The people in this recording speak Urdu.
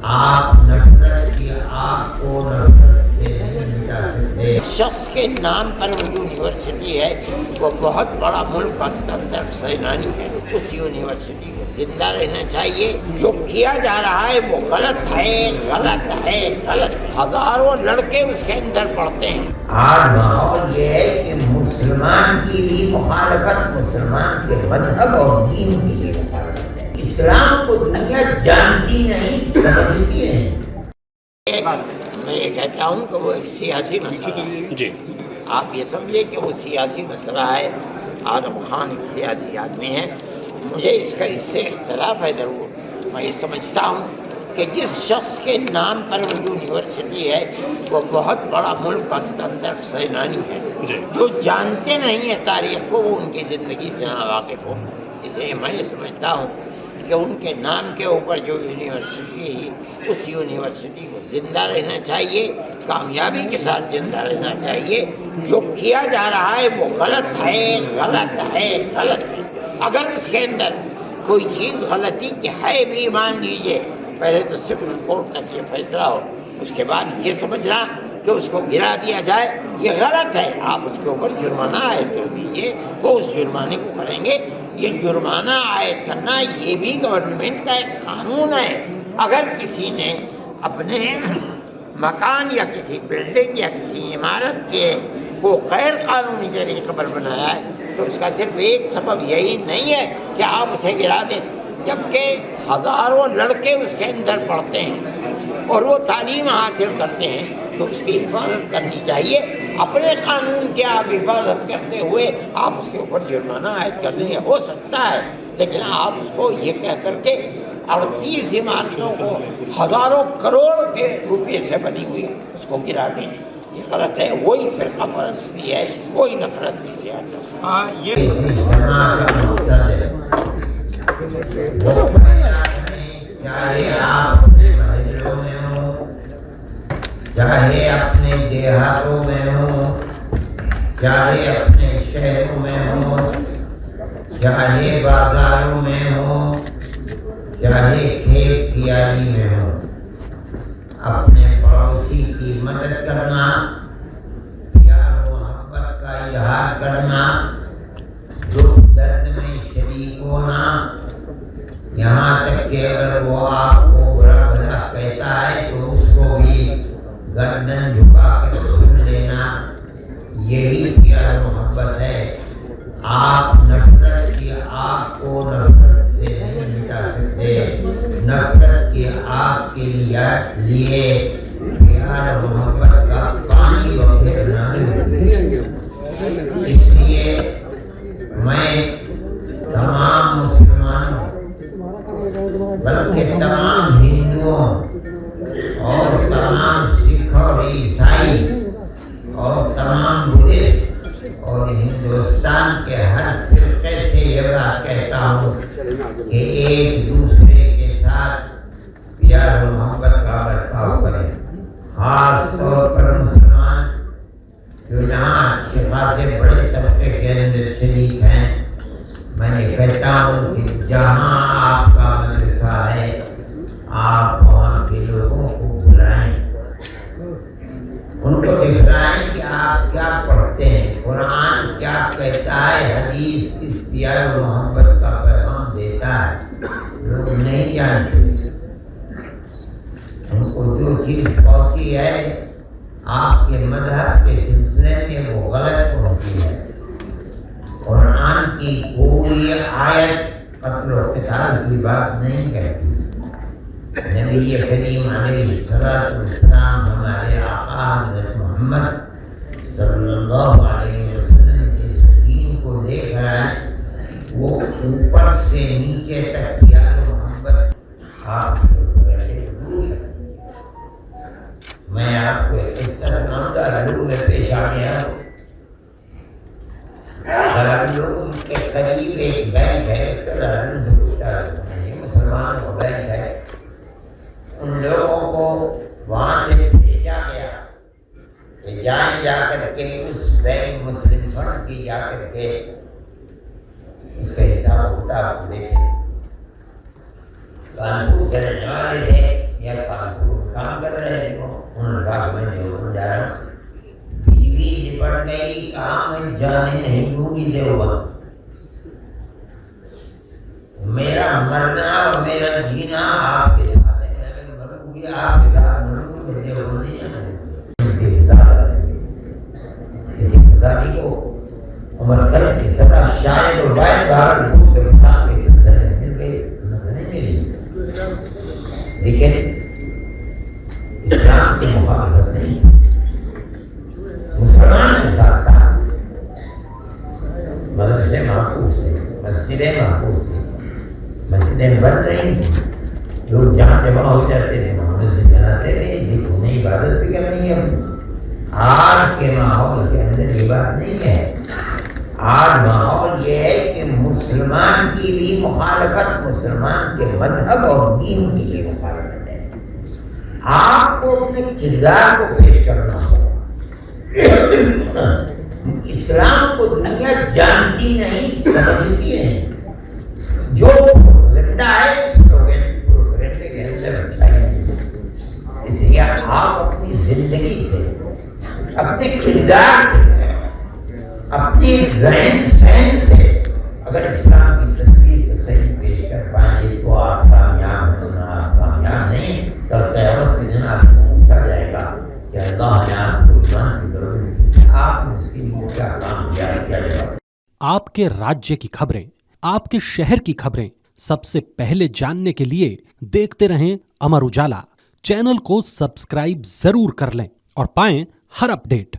آپ نفرت کی آگ کو نفرت سے نہیں مٹا سکتے۔ شخص کے نام پر وہ یونیورسٹی ہے، وہ بہت بڑا ملک کا سکندر سینانی ہے، اس یونیورسٹی کو زندہ رہنا چاہیے۔ جو کیا جا رہا ہے وہ غلط ہے، غلط ہے، غلط۔ ہزاروں لڑکے اس کے اندر پڑھتے ہیں۔ آج ماحول یہ ہے کہ مسلمان کی بھی مخالفت، مسلمان کے مذہب اور دین کی بھی مخالفت ہے۔ اسلام کو دنیا جانتی نہیں، سمجھتی نہیں۔ میں یہ کہتا ہوں کہ وہ ایک سیاسی مسئلہ ہے۔ جی، آپ یہ سمجھے کہ وہ سیاسی مسئلہ ہے۔ آدم خان ایک سیاسی آدمی ہے، مجھے اس سے اختلاف ہے ضرور۔ میں یہ سمجھتا ہوں کہ جس شخص کے نام پر وہ یونیورسٹی ہے وہ بہت بڑا ملک کا سکندر سینانی ہے۔ جی، جو جانتے نہیں ہیں تاریخ کو وہ ان کی زندگی سے ناواقف ہو۔ اس لیے میں یہ سمجھتا ہوں کہ ان کے نام کے اوپر جو یونیورسٹی ہے اس یونیورسٹی کو زندہ رہنا چاہیے، کامیابی کے ساتھ زندہ رہنا چاہیے۔ جو کیا جا رہا ہے وہ غلط ہے، غلط ہے، غلط ہے۔ اگر اس کے اندر کوئی چیز غلطی کی ہے بھی مان لیجیے، پہلے تو سپریم کورٹ تک یہ فیصلہ ہو، اس کے بعد یہ سمجھنا کہ اس کو گرا دیا جائے یہ غلط ہے۔ آپ اس کے اوپر جرمانہ عائد کر دیجیے، وہ اس جرمانے کو کریں گے۔ یہ جرمانہ عائد کرنا یہ بھی گورنمنٹ کا ایک قانون ہے۔ اگر کسی نے اپنے مکان یا کسی بلڈنگ یا کسی عمارت کے کو غیر قانونی طریقے پر بنایا ہے تو اس کا صرف ایک سبب یہی نہیں ہے کہ آپ اسے گرا دیں، جبکہ ہزاروں لڑکے اس کے اندر پڑھتے ہیں اور وہ تعلیم حاصل کرتے ہیں، تو اس کی حفاظت کرنی چاہیے۔ اپنے قانون کی آپ حفاظت کرتے ہوئے آپ اس کے اوپر جرمانہ عائد کر دیں، ہو سکتا ہے، لیکن آپ اس کو یہ کہہ کر کے 38 عمارتوں کو ہزاروں کروڑ کے روپے سے بنی ہوئی اس کو گرا دیں، یہ غلط ہے۔ وہی فرقہ پرستی ہے، وہی نفرت کی سیاست۔ چاہے آپ اپنے محلوں میں ہوں، چاہے اپنے دیہاتوں میں ہوں، چاہے اپنے شہروں میں ہوں، چاہے بازاروں میں ہوں، چاہے کھیت کھیاری میں ہوں، اپنے پڑوسی کی مدد کرنا، پیار و محبت کا اظہار کرنا، دکھ درد میں شریک ہونا، یہاں تک کہ اگر وہ آپ کو برا بھلا کہتا ہے تو اس کو بھی گردن جھکا کر سن لینا، یہی پیار و محبت ہے۔ آپ نفرت کی آگ کو نفرت سے نہیں مٹا سکتے۔ نفرت کی آگ کے لیے پیار و محبت کا پانی بہنا۔ اس لیے میں تمام مسلمانوں بلکہ تمام ہندوؤں اور تمام سکھ اور عیسائی اور تمام بدھسٹ اور ہندوستان کے ہر فرقے سے یہ بات کہتا ہوں کہ ایک دوسرے کے ساتھ پیار و محبت کا برتاؤ کریں، خاص طور پر مسلمان جو یہاں اچھے خاصے بڑے طبقے کے اندر شریک ہیں۔ میں یہ کہتا ہوں کہ جہاں آپ کا مدرسہ ہے آپ وہاں کے لوگوں کو بلائیں، ان کو دکھلائیں کہ آپ کیا پڑھتے ہیں، قرآن کیا کہتا ہے، حدیث کس پیار و محبت کا پیغام دیتا ہے۔ لوگ نہیں جانتے، ان کو جو چیز پہنچی ہے آپ کے مذہب کے سلسلے میں وہ غلط پہنچی ہے۔ قرآن کی کوئی آیت قتل و قتال کی بات نہیں کہتی۔ نبی کریم علیہ السلام ہمارے آقا حضرت محمد صلی اللہ علیہ وسلم جس دین کو لے کر آئے وہ اوپر سے نیچے تک پیار و محبت آپ کو میں آپ کو ایک قصہ سناؤں گا۔ لوگوں میں پیش آ گیا، لوگوں کے قریب ایک بینک ہے، اس کا یہ مسلمان کا بینک ہے۔ ان لوگوں کو وہاں سے بھیجا گیا کہ جائیں جا کر کے اس بینک مسلم فنڈ کی جا کر کے اس کا حساب کتاب دیکھیں۔ کانسو کرنے والے تھے یا ہوگی دیوبند. میرا مرنا اور میرا جینا آپ کے ساتھ ہے. اگر مروں گی آپ کے ساتھ مروں گی تو دیوبند نہیں جانا. کسی فضالی کو عمر قلب کی سطح شاید اور باید باہر لوگ کے فضا کے سلسلے میں مل گئی نہیں ملی. لیکن اسلام کی مخالفت نہیں تھی. مسلمان کے ساتھ تھا. مدرسے محفوظ تھے, مسجدیں محفوظ تھیں, مسجدیں بن رہی تھیں, لوگ جہاں جمع ہو جاتے تھے وہاں مسجد بناتے تھے. یہ انہیں عبادت بھی کرنی ہے. آج کے ماحول کے اندر یہ بات نہیں ہے. آج ماحول یہ ہے کہ مسلمان کی بھی مخالفت مسلمان کے مذہب اور دین کے لیے مخالفت ہے. آپ کو اپنے کردار کو پیش کرنا ہوگا. اسلام کو دنیا جانتی نہیں, سمجھتی نہیں. جو پروپیگنڈا ہے پروپیگنڈے کے اندر اچھائی نہیں. اس لیے آپ اپنی زندگی سے, اپنے کردار سے, اپنی رہن سہن سے اگر اسلام کی تصویر کو صحیح پیش کر پائیں تو آپ کامیاب ہونا. آپ کامیاب نہیں تو قیامت کے دن آپ سے پوچھا جائے گا کہ اللہ نے آپ کو ایمان کی ضرورت, آپ نے اس کے لیے کیا کام کیا, کیا جواب. آپ کے راجیہ کی خبریں, آپ کے شہر کی خبریں سب سے پہلے جاننے کے لیے دیکھتے رہیں امر اجالا. چینل کو سبسکرائب ضرور کر لیں اور پائیں ہر اپڈیٹ.